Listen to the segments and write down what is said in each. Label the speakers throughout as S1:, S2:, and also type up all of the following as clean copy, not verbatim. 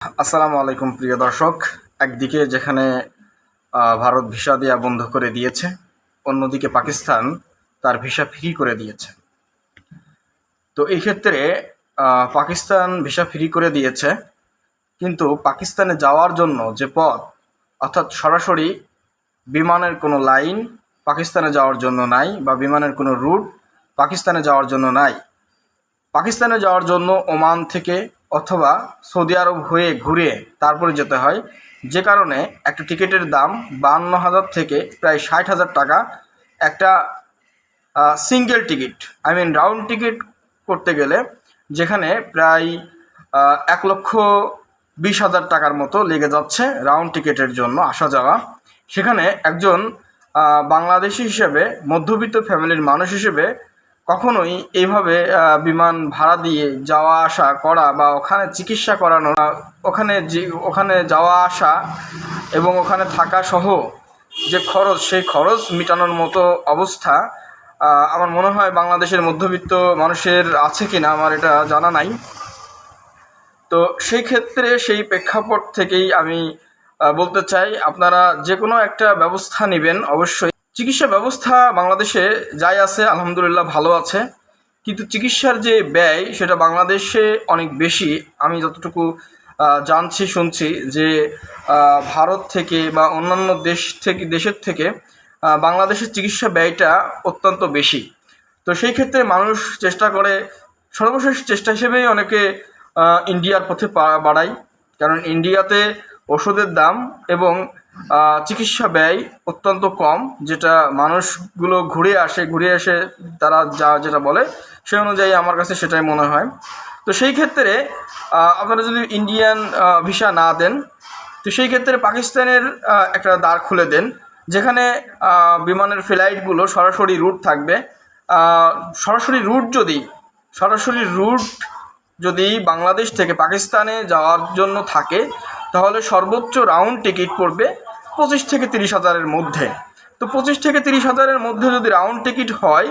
S1: আসসালামু আলাইকুম প্রিয় দর্শক। একদিকে যেখানে ভারত ভিসা দেওয়া বন্ধ করে দিয়েছে, অন্যদিকে পাকিস্তান তার ভিসা ফ্রি করে দিয়েছে। তো এই ক্ষেত্রে পাকিস্তান ভিসা ফ্রি করে দিয়েছে, কিন্তু পাকিস্তানে যাওয়ার জন্য যে পথ, অর্থাৎ সরাসরি বিমানের কোনো লাইন পাকিস্তানে যাওয়ার জন্য নাই, বা বিমানের কোনো রুট পাকিস্তানে যাওয়ার জন্য নাই। পাকিস্তানে যাওয়ার জন্য ওমান থেকে অথবা সৌদি আরব হয়ে ঘুরে তারপরে যেতে হয়, যে কারণে একটা টিকিটের দাম 52,000 থেকে প্রায় 60,000 টাকা। একটা সিঙ্গেল টিকিট, রাউন্ড টিকিট করতে গেলে যেখানে প্রায় 1,20,000 টাকার মতো লেগে যাচ্ছে রাউন্ড টিকিটের জন্য আসা যাওয়া। সেখানে একজন বাংলাদেশি হিসেবে, মধ্যবিত্ত ফ্যামিলির মানুষ হিসেবে কখনোই এইভাবে বিমান ভাড়া দিয়ে যাওয়া আসা করা বা ওখানে চিকিৎসা করানো, ওখানে যাওয়া আসা এবং ওখানে থাকা সহ যে খরচ, সেই খরচ মেটানোর মতো অবস্থা আমার মনে হয় বাংলাদেশের মধ্যবিত্ত মানুষের আছে কিনা আমার এটা জানা নাই। তো সেই ক্ষেত্রে, সেই প্রেক্ষাপট থেকেই আমি বলতে চাই, আপনারা যে কোনো একটা ব্যবস্থা নেবেন। অবশ্যই চিকিৎসা ব্যবস্থা বাংলাদেশে যাই আছে আলহামদুলিল্লাহ ভালো আছে, কিন্তু চিকিৎসার যে ব্যয় সেটা বাংলাদেশে অনেক বেশি। আমি যতটুকু জানছি, শুনছি যে ভারত থেকে বা অন্যান্য দেশের থেকে বাংলাদেশের চিকিৎসা ব্যয়টা অত্যন্ত বেশি। তো সেই ক্ষেত্রে মানুষ চেষ্টা করে, সর্বশেষ চেষ্টা হিসেবেই অনেকে ইন্ডিয়ার পথে পা বাড়ায়, কারণ ইন্ডিয়াতে ওষুধের দাম এবং চিকিৎসা ব্যয় অত্যন্ত কম, যেটা মানুষগুলো ঘুরে এসে তারা যেটা বলে সেই অনুযায়ী আমার কাছে সেটাই মনে হয়। তো সেই ক্ষেত্রে আপনারা যদি ইন্ডিয়ান ভিসা না দেন, তো সেই ক্ষেত্রে পাকিস্তানের একটা দ্বার খুলে দেন, যেখানে বিমানের ফ্লাইটগুলো সরাসরি রুট থাকবে। সরাসরি রুট যদি বাংলাদেশ থেকে পাকিস্তানে যাওয়ার জন্য থাকে, তাহলে সর্বোচ্চ রাউন্ড টিকিট পড়বে 25 থেকে 30 হাজারের মধ্যে। তো 25 থেকে 30 হাজারের মধ্যে যদি রাউন্ড টিকিট হয়,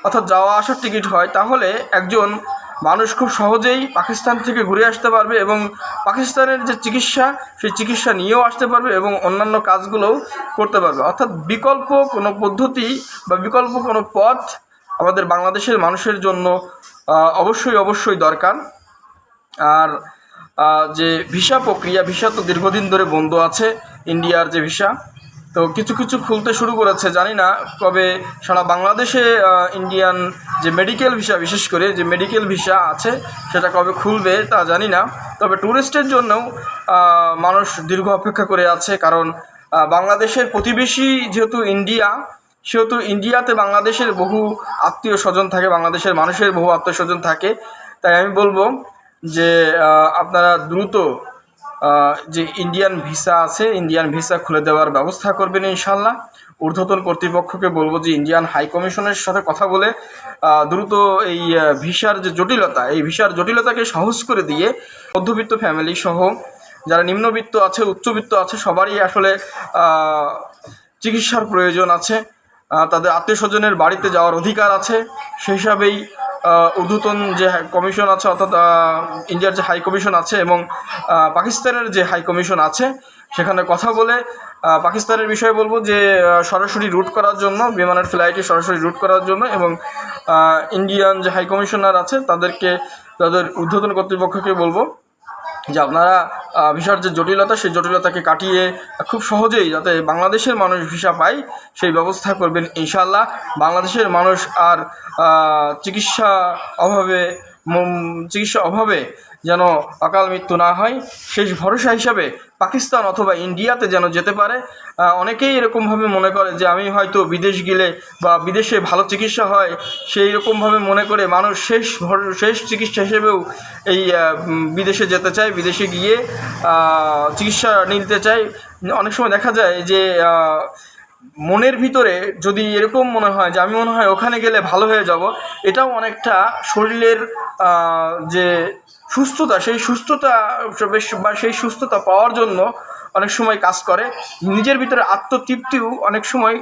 S1: অর্থাৎ যাওয়া আসার টিকিট হয়, তাহলে একজন মানুষ খুব সহজেই পাকিস্তান থেকে ঘুরে আসতে পারবে এবং পাকিস্তানের যে চিকিৎসা, সেই চিকিৎসা নিয়েও আসতে পারবে এবং অন্যান্য কাজগুলোও করতে পারবে। অর্থাৎ বিকল্প কোনো পদ্ধতি বা বিকল্প কোনো পথ আমাদের বাংলাদেশের মানুষের জন্য অবশ্যই দরকার। আর যে ভিসা প্রক্রিয়া, ভিসা তো দীর্ঘদিন ধরে বন্ধ আছে, ইন্ডিয়ার যে ভিসা, তো কিছু খুলতে শুরু করেছে। জানি না কবে সারা বাংলাদেশে ইন্ডিয়ান যে মেডিকেল ভিসা, বিশেষ করে যে মেডিকেল ভিসা আছে, সেটা কবে খুলবে তা জানি না। তবে ট্যুরিস্টের জন্যও মানুষ দীর্ঘ অপেক্ষা করে আছে, কারণ বাংলাদেশের প্রতিবেশী যেহেতু ইন্ডিয়া, সেহেতু ইন্ডিয়াতে বাংলাদেশের বহু আত্মীয় স্বজন থাকে, বাংলাদেশের মানুষের বহু আত্মীয় স্বজন থাকে। তাই আমি বলবো যে আপনারা দ্রুত যে ইন্ডিয়ান ভিসা আছে, ইন্ডিয়ান ভিসা খুলে দেওয়ার ব্যবস্থা করবেন ইনশাল্লাহ। ঊর্ধ্বতন কর্তৃপক্ষকে বলবো যে ইন্ডিয়ান হাই কমিশনের সাথে কথা বলে দ্রুত এই ভিসার যে জটিলতা, এই ভিসার জটিলতাকে সহজ করে দিয়ে মধ্যবিত্ত ফ্যামিলি সহ যারা নিম্নবিত্ত আছে, উচ্চবিত্ত আছে, সবারই আসলে চিকিৎসার প্রয়োজন আছে, তাদের আত্মীয় স্বজনের বাড়িতে যাওয়ার অধিকার আছে। সেই হিসাবেই ঊর্ধ্বতন যে কমিশন আছে, অর্থাৎ ইন্ডিয়ার যে হাই কমিশন আছে এবং পাকিস্তানের যে হাই কমিশন আছে, সেখানে কথা বলে পাকিস্তানের বিষয়ে বলবো যে সরাসরি রুট করার জন্য, বিমানের ফ্লাইটে সরাসরি রুট করার জন্য, এবং ইন্ডিয়ান যে হাই কমিশনার আছে তাদের ঊর্ধ্বতন কর্তৃপক্ষকে বলবো যে আপনারা ভিসার যে জটিলতা, সেই জটিলতাকে কাটিয়ে খুব সহজেই যাতে বাংলাদেশের মানুষ ভিসা পায় সেই ব্যবস্থা করবেন ইনশাল্লাহ। বাংলাদেশের মানুষ আর চিকিৎসা অভাবে যেন অকাল মৃত্যু না হয়, শেষ ভরসা হিসাবে পাকিস্তান অথবা ইন্ডিয়াতে যেন যেতে পারে। অনেকেই এরকমভাবে মনে করে যে আমি হয়তো বিদেশ গেলে বা বিদেশে ভালো চিকিৎসা হয়, সেই রকমভাবে মনে করে মানুষ শেষ চিকিৎসা হিসেবেও এই বিদেশে যেতে চায়, বিদেশে গিয়ে চিকিৎসা নিতে চায়। অনেক সময় দেখা যায় যে মনের ভিতরে যদি এরকম মনে হয় যে আমি মনে হয় ওখানে গেলে ভালো হয়ে যাব, এটাও অনেকটা শরীরের যে সুস্থতা, সেই সুস্থতা পাওয়ার জন্য অনেক সময় কাজ করে। নিজের ভিতরে আত্মতৃপ্তিও অনেক সময়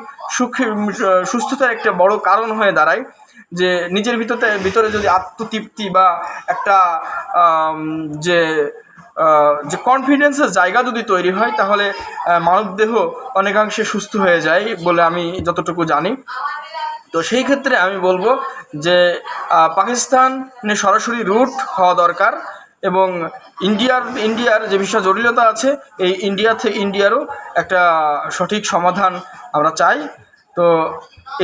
S1: সুস্থতার একটা বড় কারণ হয়ে দাঁড়ায়। যে নিজের ভিতরে যদি আত্মতৃপ্তি বা একটা যে যে কনফিডেন্সের জায়গা যদি তৈরি হয় তাহলে মানবদেহ অনেকাংশে সুস্থ হয়ে যায় বলে আমি যতটুকু জানি। তো সেই ক্ষেত্রে আমি বলবো যে পাকিস্তানে সরাসরি রুট হওয়া দরকার এবং ইন্ডিয়ার যে বিষয় জটিলতা আছে এই ইন্ডিয়ারও একটা সঠিক সমাধান আমরা চাই। তো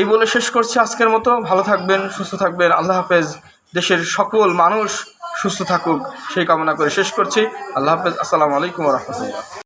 S1: এই বলে শেষ করছি আজকের মতো। ভালো থাকবেন, সুস্থ থাকবেন, আল্লাহ হাফেজ। দেশের সকল মানুষ সুস্থ থাকুক সেই কামনা করে শেষ করছি। আল্লাহ হাফেজ। আসসালামু আলাইকুম ওয়া রাহমাতুল্লাহ।